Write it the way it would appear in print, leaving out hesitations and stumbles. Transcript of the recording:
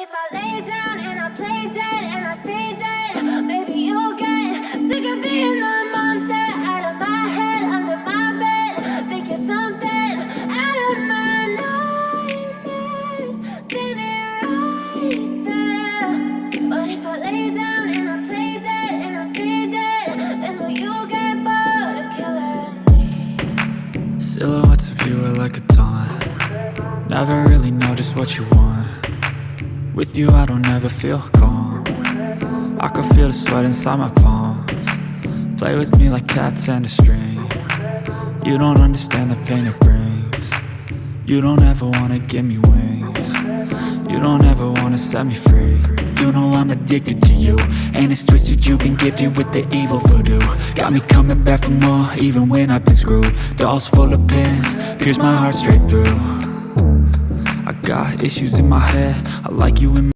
if I lay down and I play dead and I stay dead? Maybe you'll get sick of being the monster out of my head, under my bed. Think you're something out of my nightmares. Seen it right there. But if I lay down and I play dead and I stay dead, then will you get bored of killing me? Silhouettes of you are like a taunt. Never really know just what you want. With you I don't ever feel calm. I can feel the sweat inside my palms. Play with me like cats and a string. You don't understand the pain it brings. You don't ever wanna give me wings. You don't ever wanna set me free. You know I'm addicted to you, and it's twisted, you've been gifted with the evil voodoo. Got me coming back for more, even when I've been screwed. Dolls full of pins, pierce my heart straight through. I got issues in my head, I like you in my